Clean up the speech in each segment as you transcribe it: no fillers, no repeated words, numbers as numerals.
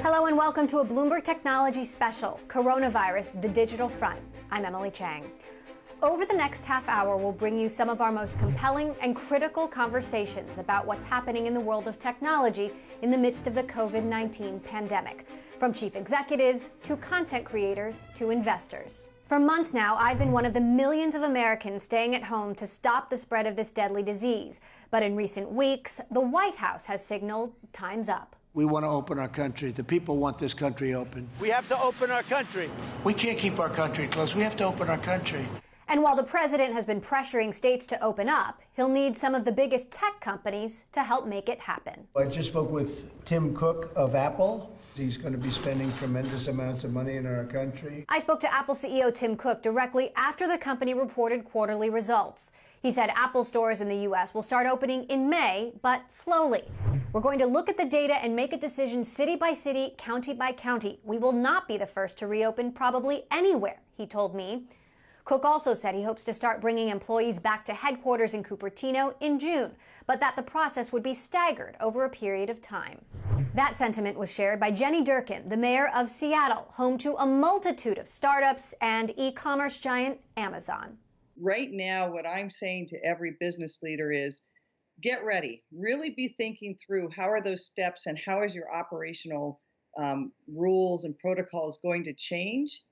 Hello and welcome to a Bloomberg Technology special, Coronavirus, the Digital Front. I'm Emily Chang. Over the next half hour, we'll bring you some of our most compelling and critical conversations about what's happening in the world of technology in the midst of the COVID-19 pandemic, from chief executives to content creators to investors. For months now, I've been one of the millions of Americans staying at home to stop the spread of this deadly disease. But in recent weeks, the White House has signaled time's up. We want to open our country. The people want this country open. We have to open our country. We can't keep our country closed. We have to open our country. And while the president has been pressuring states to open up, he'll need some of the biggest tech companies to help make it happen. I just spoke with Tim Cook of Apple. He's going to be spending tremendous amounts of money in our country. I spoke to Apple CEO Tim Cook directly after the company reported quarterly results. He said Apple stores in the U.S. will start opening in May, but slowly. We're going to look at the data and make a decision city by city, county by county. We will not be the first to reopen probably anywhere, he told me. Cook also said he hopes to start bringing employees back to headquarters in Cupertino in June, but that the process would be staggered over a period of time. That sentiment was shared by Jenny Durkin, the mayor of Seattle, home to a multitude of startups and e-commerce giant Amazon. Right now, what I'm saying to every business leader is get ready. Really be thinking through how are those steps and how is your operational rules and protocols going to change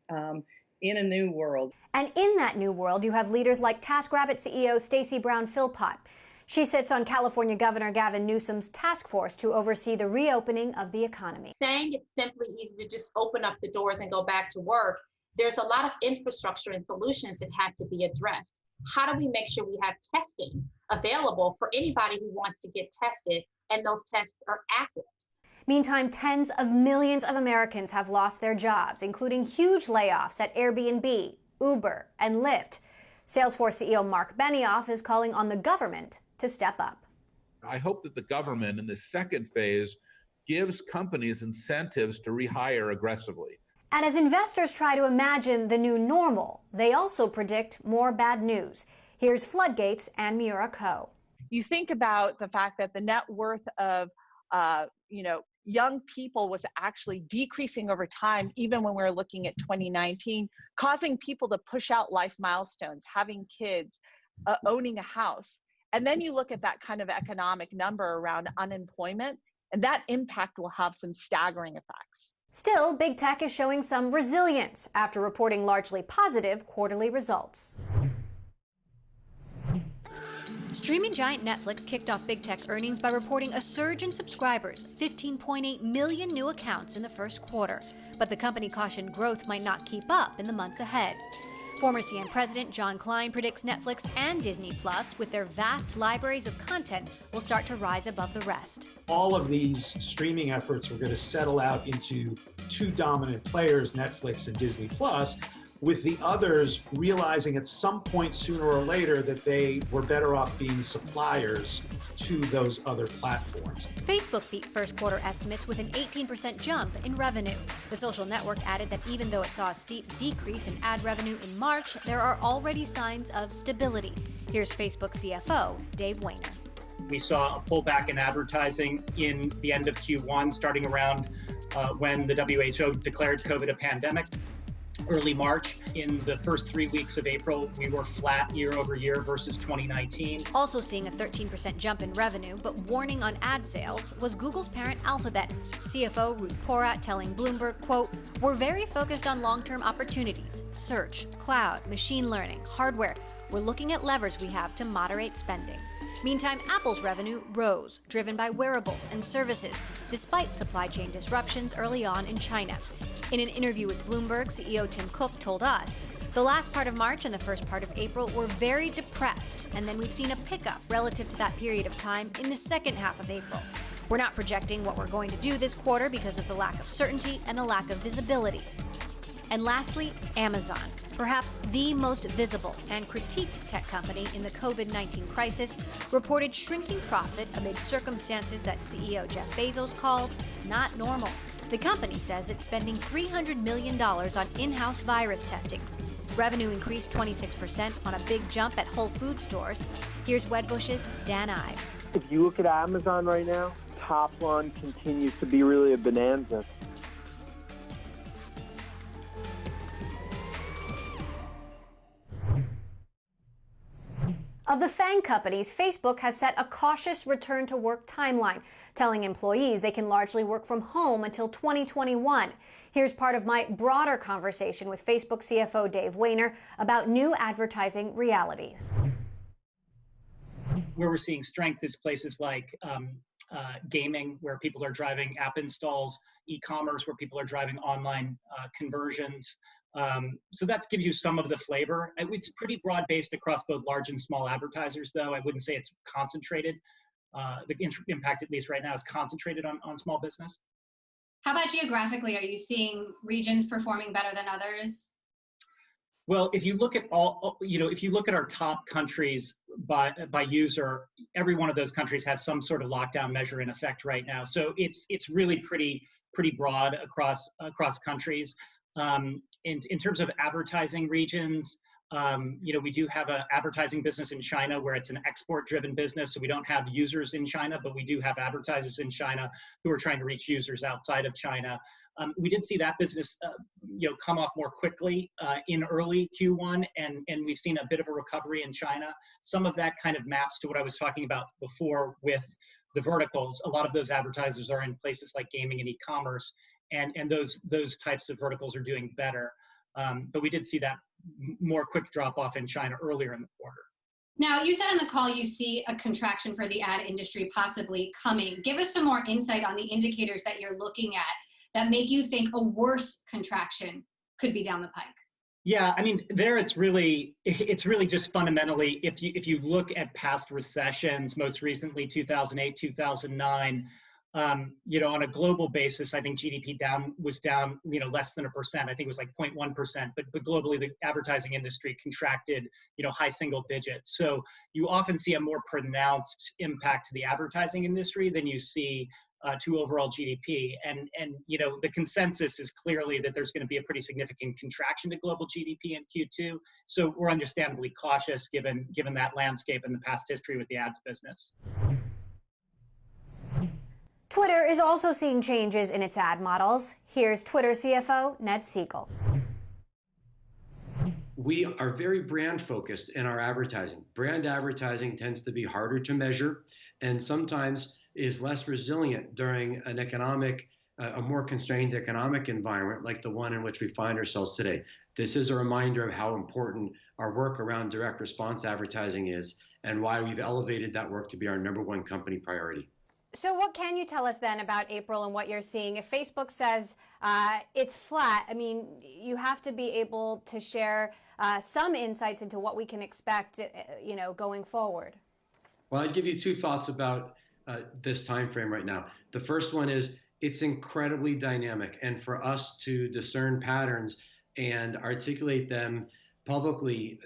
in a new world. And in that new world, you have leaders like TaskRabbit CEO Stacey Brown Philpott. She sits on California Governor Gavin Newsom's task force to oversee the reopening of the economy. Saying it's simply easy to just open up the doors and go back to work, there's a lot of infrastructure and solutions that have to be addressed. How do we make sure we have testing available for anybody who wants to get tested and those tests are accurate? Meantime, tens of millions of Americans have lost their jobs, including huge layoffs at Airbnb, Uber, and Lyft. Salesforce CEO Mark Benioff is calling on the government to step up. I hope that the government in this second phase gives companies incentives to rehire aggressively. And as investors try to imagine the new normal, they also predict more bad news. Here's Floodgate's Ann Miura Ko. You think about the fact that the net worth of young people was actually decreasing over time, even when we were looking at 2019, causing people to push out life milestones, having kids, owning a house. And then you look at that kind of economic number around unemployment, and that impact will have some staggering effects. Still, big tech is showing some resilience after reporting largely positive quarterly results. Streaming giant Netflix kicked off big tech earnings by reporting a surge in subscribers, 15.8 million new accounts in the first quarter. But the company cautioned growth might not keep up in the months ahead. Former CN President John Klein predicts Netflix and Disney Plus, with their vast libraries of content, will start to rise above the rest. All of these streaming efforts were going to settle out into two dominant players, Netflix and Disney Plus, with the others realizing at some point sooner or later that they were better off being suppliers to those other platforms. Facebook beat first quarter estimates with an 18% jump in revenue. The social network added that even though it saw a steep decrease in ad revenue in March, there are already signs of stability. Here's Facebook CFO Dave Wehner. We saw a pullback in advertising in the end of Q1, starting around when the WHO declared COVID a pandemic. Early March. In the first 3 weeks of April, we were flat year over year versus 2019. Also seeing a 13% jump in revenue, but warning on ad sales, was Google's parent Alphabet. CFO Ruth Porat telling Bloomberg, quote, "We're very focused on long-term opportunities, search, cloud, machine learning, hardware. We're looking at levers we have to moderate spending." Meantime, Apple's revenue rose, driven by wearables and services, despite supply chain disruptions early on in China. In an interview with Bloomberg, CEO Tim Cook told us, "The last part of March and the first part of April were very depressed, and then we've seen a pickup relative to that period of time in the second half of April. We're not projecting what we're going to do this quarter because of the lack of certainty and the lack of visibility." And lastly, Amazon, perhaps the most visible and critiqued tech company in the COVID-19 crisis, reported shrinking profit amid circumstances that CEO Jeff Bezos called not normal. The company says it's spending $300 million on in-house virus testing. Revenue increased 26% on a big jump at Whole Food stores. Here's Wedbush's Dan Ives. If you look at Amazon right now, top line continues to be really a bonanza. Of the FAANG companies, Facebook has set a cautious return to work timeline, telling employees they can largely work from home until 2021. Here's part of my broader conversation with Facebook CFO Dave Wehner about new advertising realities. Where we're seeing strength is places like gaming, where people are driving app installs, e-commerce, where people are driving online conversions. So that gives you some of the flavor. It's pretty broad-based across both large and small advertisers, though. I wouldn't say it's concentrated. The impact, at least right now, is concentrated on small business. How about geographically? Are you seeing regions performing better than others? Well, if you look at if you look at our top countries by user, every one of those countries has some sort of lockdown measure in effect right now. So it's really pretty broad across countries. In terms of advertising regions, we do have an advertising business in China where it's an export-driven business. So we don't have users in China, but we do have advertisers in China who are trying to reach users outside of China. We did see that business, come off more quickly in early Q1, and we've seen a bit of a recovery in China. Some of that kind of maps to what I was talking about before with the verticals. A lot of those advertisers are in places like gaming and e-commerce, and those types of verticals are doing better. But we did see that more quick drop off in China earlier in the quarter. Now, you said on the call you see a contraction for the ad industry possibly coming. Give us some more insight on the indicators that you're looking at that make you think a worse contraction could be down the pike. Yeah, I mean, it's really just fundamentally, if you look at past recessions, most recently 2008, 2009, on a global basis, I think GDP was down, less than 1%. I think it was like 0.1%, but globally the advertising industry contracted, high single digits. So you often see a more pronounced impact to the advertising industry than you see to overall GDP. And the consensus is clearly that there's going to be a pretty significant contraction to global GDP in Q2. So we're understandably cautious given that landscape and the past history with the ads business. Twitter is also seeing changes in its ad models. Here's Twitter CFO Ned Siegel. We are very brand focused in our advertising. Brand advertising tends to be harder to measure and sometimes is less resilient during a more constrained economic environment like the one in which we find ourselves today. This is a reminder of how important our work around direct response advertising is and why we've elevated that work to be our #1 company priority. So what can you tell us then about April and what you're seeing? If Facebook says it's flat, I mean, you have to be able to share some insights into what we can expect, going forward. Well, I'd give you two thoughts about this time frame right now. The first one is it's incredibly dynamic, and for us to discern patterns and articulate them publicly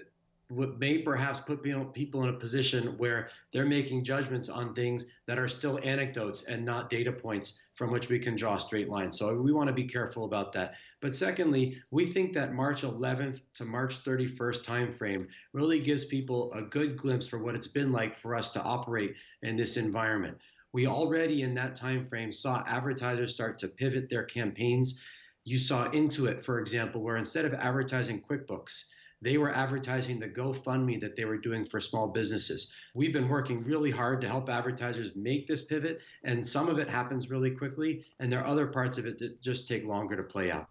may perhaps put people in a position where they're making judgments on things that are still anecdotes and not data points from which we can draw a straight line. So we want to be careful about that. But secondly, we think that March 11th to March 31st timeframe really gives people a good glimpse for what it's been like for us to operate in this environment. We already in that timeframe saw advertisers start to pivot their campaigns. You saw Intuit, for example, where instead of advertising QuickBooks, they were advertising the GoFundMe that they were doing for small businesses. We've been working really hard to help advertisers make this pivot, and some of it happens really quickly, and there are other parts of it that just take longer to play out.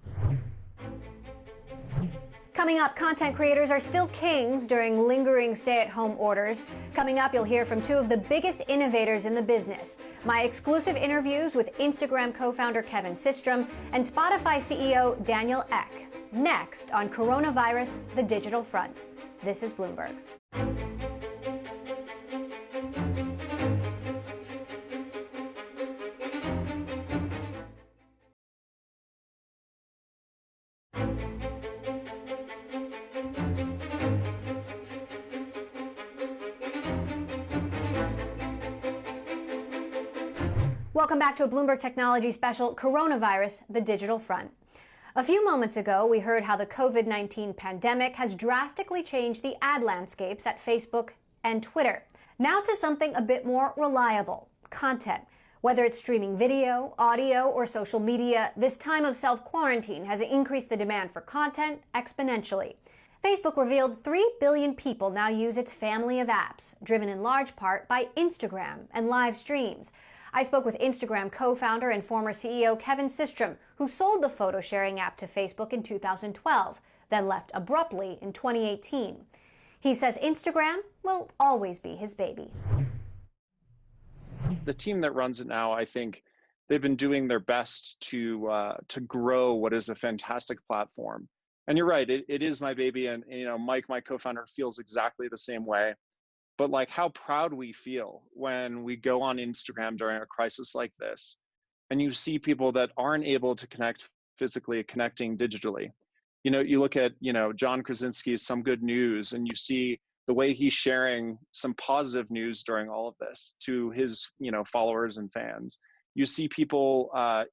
Coming up, content creators are still kings during lingering stay-at-home orders. Coming up, you'll hear from two of the biggest innovators in the business. My exclusive interviews with Instagram co-founder Kevin Systrom and Spotify CEO Daniel Ek. Next on Coronavirus, the Digital Front. This is Bloomberg. Welcome back to a Bloomberg Technology special, Coronavirus, the Digital Front. A few moments ago, we heard how the COVID-19 pandemic has drastically changed the ad landscapes at Facebook and Twitter. Now to something a bit more reliable, content. Whether it's streaming video, audio, or social media, this time of self-quarantine has increased the demand for content exponentially. Facebook revealed 3 billion people now use its family of apps, driven in large part by Instagram and live streams. I spoke with Instagram co-founder and former CEO Kevin Systrom, who sold the photo-sharing app to Facebook in 2012, then left abruptly in 2018. He says Instagram will always be his baby. The team that runs it now, I think they've been doing their best to grow what is a fantastic platform. And you're right, it is my baby, and Mike, my co-founder, feels exactly the same way. But like how proud we feel when we go on Instagram during a crisis like this, and you see people that aren't able to connect physically, connecting digitally. You look at John Krasinski's Some Good News, and you see the way he's sharing some positive news during all of this to his followers and fans. You see people,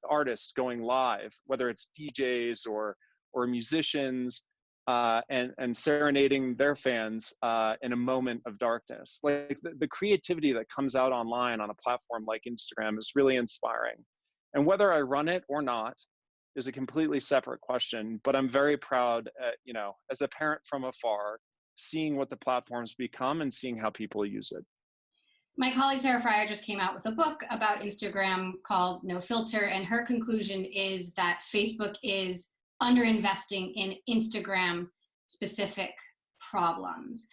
artists going live, whether it's DJs or musicians, and serenading their fans in a moment of darkness. Like the creativity that comes out online on a platform like Instagram is really inspiring. And whether I run it or not is a completely separate question, but I'm very proud, as a parent from afar, seeing what the platforms become and seeing how people use it. My colleague Sarah Fryer just came out with a book about Instagram called No Filter, and her conclusion is that Facebook is underinvesting in Instagram specific problems.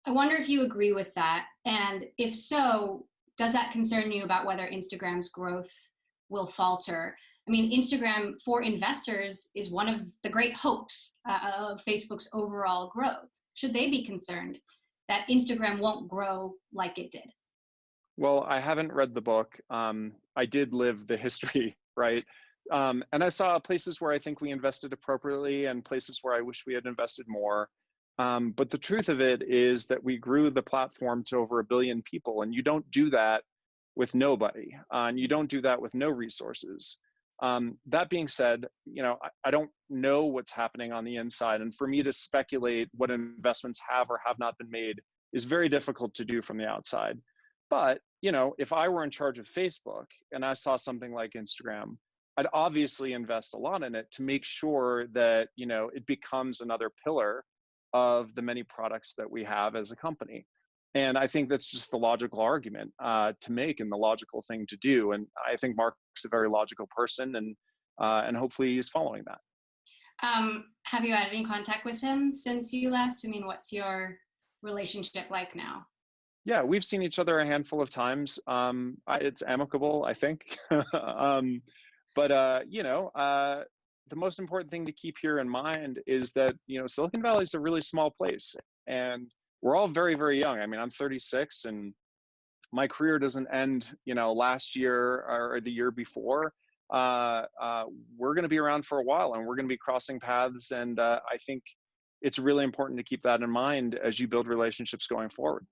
I wonder if you agree with that, and if so, does that concern you about whether Instagram's growth will falter? I mean, Instagram for investors is one of the great hopes of Facebook's overall growth. Should they be concerned that Instagram won't grow like it did? Well, I haven't read the book. I did live the history, right? And I saw places where I think we invested appropriately and places where I wish we had invested more. But the truth of it is that we grew the platform to over 1 billion people, and you don't do that with nobody, and you don't do that with no resources. That being said, I don't know what's happening on the inside, and for me to speculate what investments have or have not been made is very difficult to do from the outside. But, if I were in charge of Facebook and I saw something like Instagram, I'd obviously invest a lot in it to make sure that, it becomes another pillar of the many products that we have as a company. And I think that's just the logical argument to make and the logical thing to do. And I think Mark's a very logical person, and hopefully he's following that. Have you had any contact with him since you left? I mean, what's your relationship like now? Yeah, we've seen each other a handful of times. It's amicable, I think. But the most important thing to keep here in mind is that, Silicon Valley is a really small place, and we're all very, very young. I mean, I'm 36, and my career doesn't end, last year or the year before. We're going to be around for a while, and we're going to be crossing paths. And I think it's really important to keep that in mind as you build relationships going forward.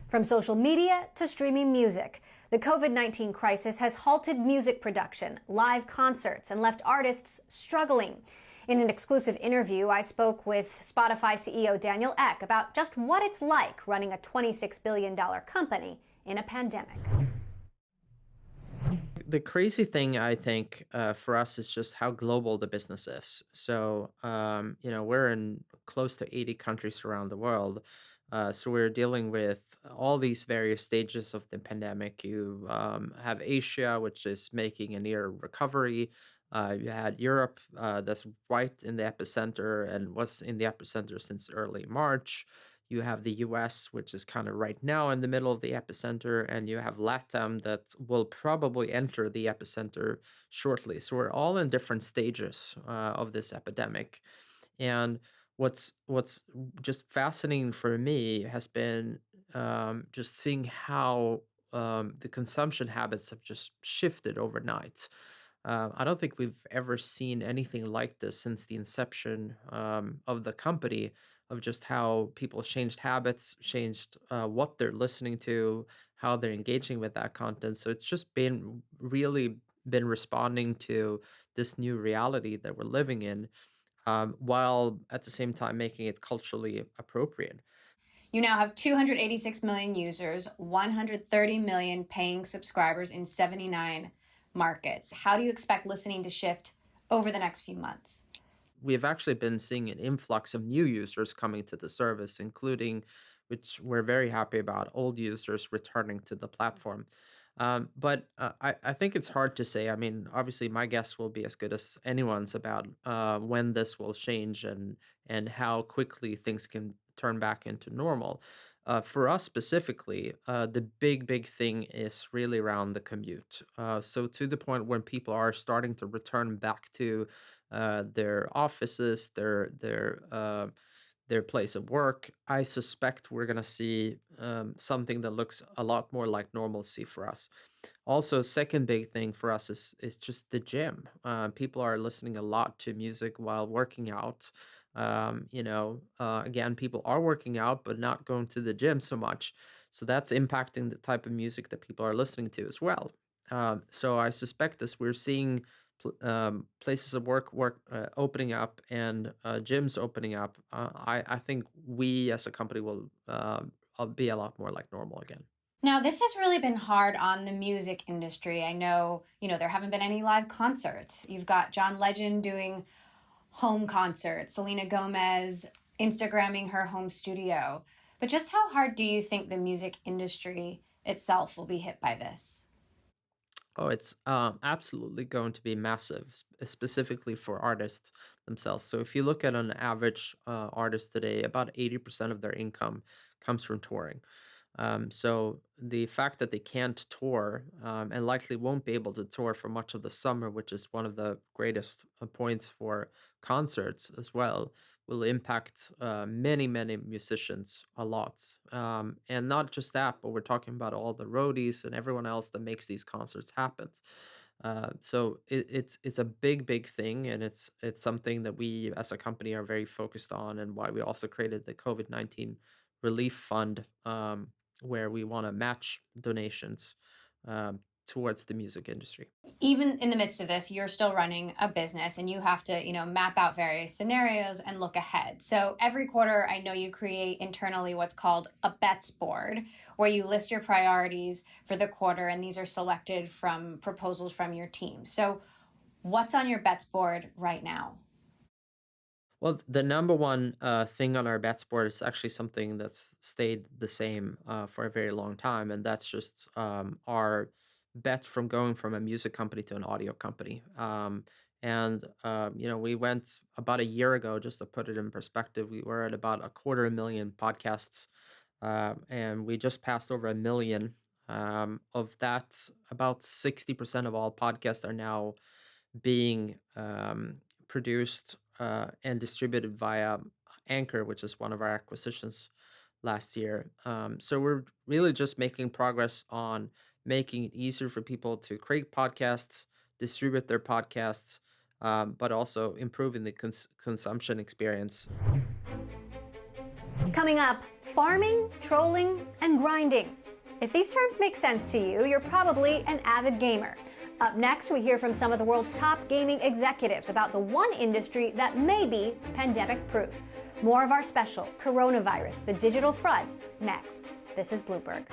From social media to streaming music, the COVID-19 crisis has halted music production, live concerts, and left artists struggling. In an exclusive interview, I spoke with Spotify CEO Daniel Ek about just what it's like running a $26 billion company in a pandemic. The crazy thing, I think, for us is just how global the business is. So, we're in close to 80 countries around the world. So we're dealing with all these various stages of the pandemic. You have Asia, which is making a near recovery. You had Europe, that's right in the epicenter and was in the epicenter since early March. You have the US, which is kind of right now in the middle of the epicenter, and you have LATAM that will probably enter the epicenter shortly. So we're all in different stages of this epidemic. And what's just fascinating for me has been just seeing how the consumption habits have just shifted overnight. I don't think we've ever seen anything like this since the inception of the company, of just how people changed habits, changed what they're listening to, how they're engaging with that content. So it's just been really been responding to this new reality that we're living in, while at the same time making it culturally appropriate. You now have 286 million users, 130 million paying subscribers in 79 markets. How do you expect listening to shift over the next few months? We've actually been seeing an influx of new users coming to the service, including, which we're very happy about, old users returning to the platform. But I think it's hard to say. I mean, obviously, my guess will be as good as anyone's about when this will change and how quickly things can turn back into normal. For us specifically, the big thing is really around the commute. So to the point when people are starting to return back to their offices, their place of work, I suspect we're going to see something that looks a lot more like normalcy for us. Also, second big thing for us is just the gym. People are listening a lot to music while working out. Again, people are working out, but not going to the gym so much. So that's impacting the type of music that people are listening to as well. So I suspect as we're seeing places of work opening up and gyms opening up, I think we as a company will be a lot more like normal again. Now, this has really been hard on the music industry. I know, there haven't been any live concerts. You've got John Legend doing home concerts, Selena Gomez Instagramming her home studio. But just how hard do you think the music industry itself will be hit by this? Oh, it's absolutely going to be massive, specifically for artists themselves. So if you look at an average artist today, about 80% of their income comes from touring. So the fact that they can't tour and likely won't be able to tour for much of the summer, which is one of the greatest points for concerts as well, will impact many musicians a lot. And not just that, but we're talking about all the roadies and everyone else that makes these concerts happen. So it's a big thing, and it's something that we as a company are very focused on, and why we also created the COVID-19 relief fund, where we want to match donations towards the music industry. Even in the midst of this, you're still running a business and you have to, map out various scenarios and look ahead. So every quarter, I know you create internally what's called a bets board, where you list your priorities for the quarter, and these are selected from proposals from your team. So what's on your bets board right now? Well, the number one thing on our bets board is actually something that's stayed the same for a very long time, and that's just our bet from going from a music company to an audio company. We went about a year ago, just to put it in perspective, we were at about 250,000 podcasts, and we just passed over 1 million. Of that, about 60% of all podcasts are now being produced and distributed via Anchor, which is one of our acquisitions last year. So we're really just making progress on making it easier for people to create podcasts, distribute their podcasts, but also improving the consumption experience. Coming up, farming, trolling, and grinding. If these terms make sense to you, you're probably an avid gamer. Up next, we hear from some of the world's top gaming executives about the one industry that may be pandemic-proof. More of our special, Coronavirus, the Digital Front, next. This is Bloomberg.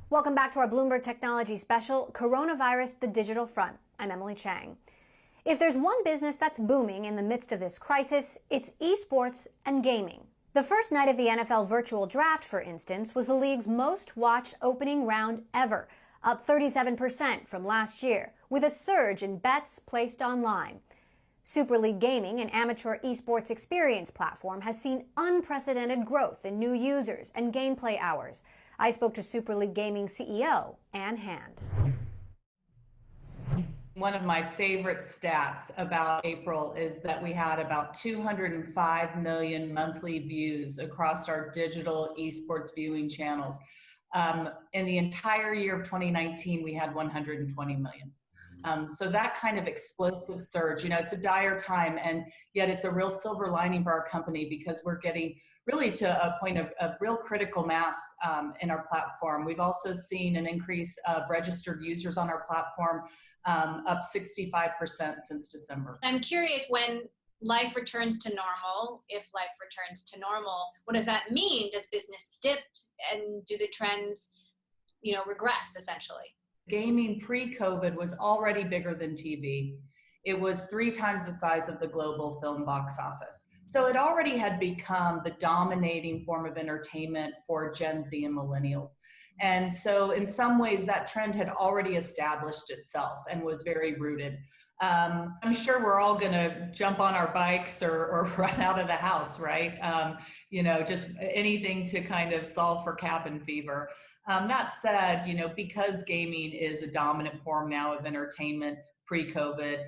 Welcome back to our Bloomberg Technology special, Coronavirus, the Digital Front. I'm Emily Chang. If there's one business that's booming in the midst of this crisis, it's esports and gaming. The first night of the NFL virtual draft, for instance, was the league's most watched opening round ever, up 37% from last year, with a surge in bets placed online. Super League Gaming, an amateur esports experience platform, has seen unprecedented growth in new users and gameplay hours. I spoke to Super League Gaming CEO, Ann Hand. One of my favorite stats about April is that we had about 205 million monthly views across our digital esports viewing channels. In the entire year of 2019, we had 120 million. So that kind of explosive surge, it's a dire time, and yet it's a real silver lining for our company because we're getting really to a point of real critical mass in our platform. We've also seen an increase of registered users on our platform, up 65% since December. I'm curious, when life returns to normal, if life returns to normal, what does that mean? Does business dip, and do the trends, regress essentially? Gaming pre-COVID was already bigger than TV. It was 3 times the size of the global film box office. So it already had become the dominating form of entertainment for Gen Z and millennials. And so in some ways that trend had already established itself and was very rooted. I'm sure we're all gonna jump on our bikes or run out of the house, right? Just anything to kind of solve for cabin fever. That said, because gaming is a dominant form now of entertainment pre-COVID,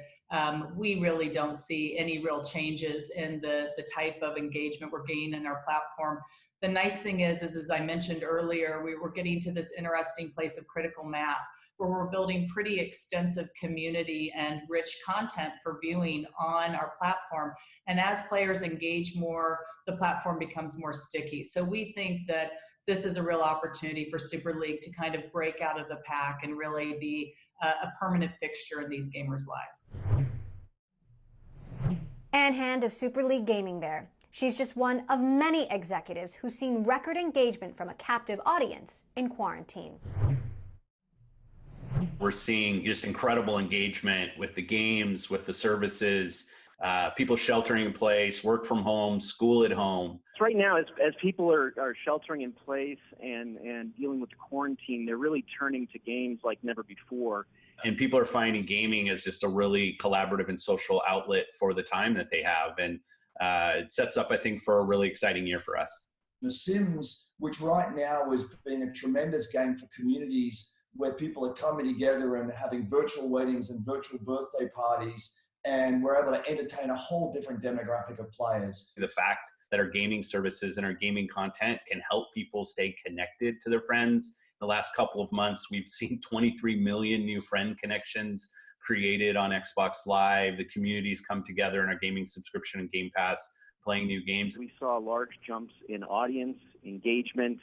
we really don't see any real changes in the type of engagement we're gaining in our platform. The nice thing is as I mentioned earlier, we're getting to this interesting place of critical mass where we're building pretty extensive community and rich content for viewing on our platform. And as players engage more, the platform becomes more sticky. So we think that this is a real opportunity for Super League to kind of break out of the pack and really be a permanent fixture in these gamers' lives. Ann Hand of Super League Gaming there. She's just one of many executives who've seen record engagement from a captive audience in quarantine. We're seeing just incredible engagement with the games, with the services, people sheltering in place, work from home, school at home. Right now, as people are sheltering in place and dealing with the quarantine, they're really turning to games like never before. And people are finding gaming as just a really collaborative and social outlet for the time that they have. And it sets up, I think, for a really exciting year for us. The Sims, which right now is being a tremendous game for communities where people are coming together and having virtual weddings and virtual birthday parties, and we're able to entertain a whole different demographic of players. The fact that our gaming services and our gaming content can help people stay connected to their friends. In the last couple of months, we've seen 23 million new friend connections created on Xbox Live. The communities come together in our gaming subscription and Game Pass, playing new games. We saw large jumps in audience engagement,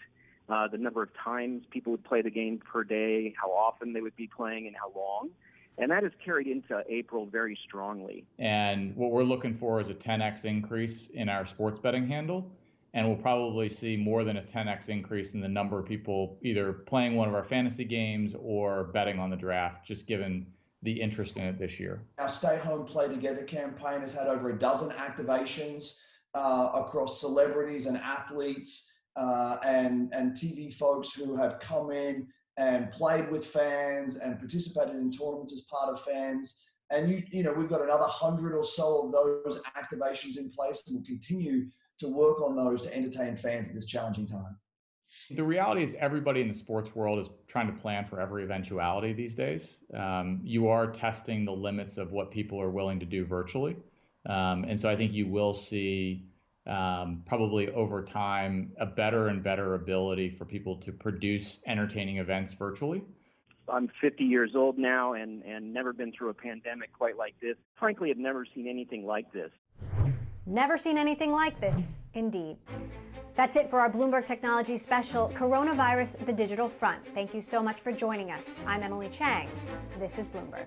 the number of times people would play the game per day, how often they would be playing, and how long. And that has carried into April very strongly. And what we're looking for is a 10x increase in our sports betting handle. And we'll probably see more than a 10x increase in the number of people either playing one of our fantasy games or betting on the draft, just given the interest in it this year. Our Stay Home, Play Together campaign has had over a dozen activations across celebrities and athletes and TV folks who have come in and played with fans and participated in tournaments as part of fans. And we've got another 100 or so of those activations in place, and we'll continue to work on those to entertain fans at this challenging time. The reality is everybody in the sports world is trying to plan for every eventuality these days. You are testing the limits of what people are willing to do virtually. And so I think you will see probably over time a better and better ability for people to produce entertaining events virtually. I'm 50 years old now and never been through a pandemic quite like this. Frankly, I've never seen anything like this. Never seen anything like this, indeed. That's it for our Bloomberg Technology special, Coronavirus, the Digital Front. Thank you so much for joining us. I'm Emily Chang. This is Bloomberg.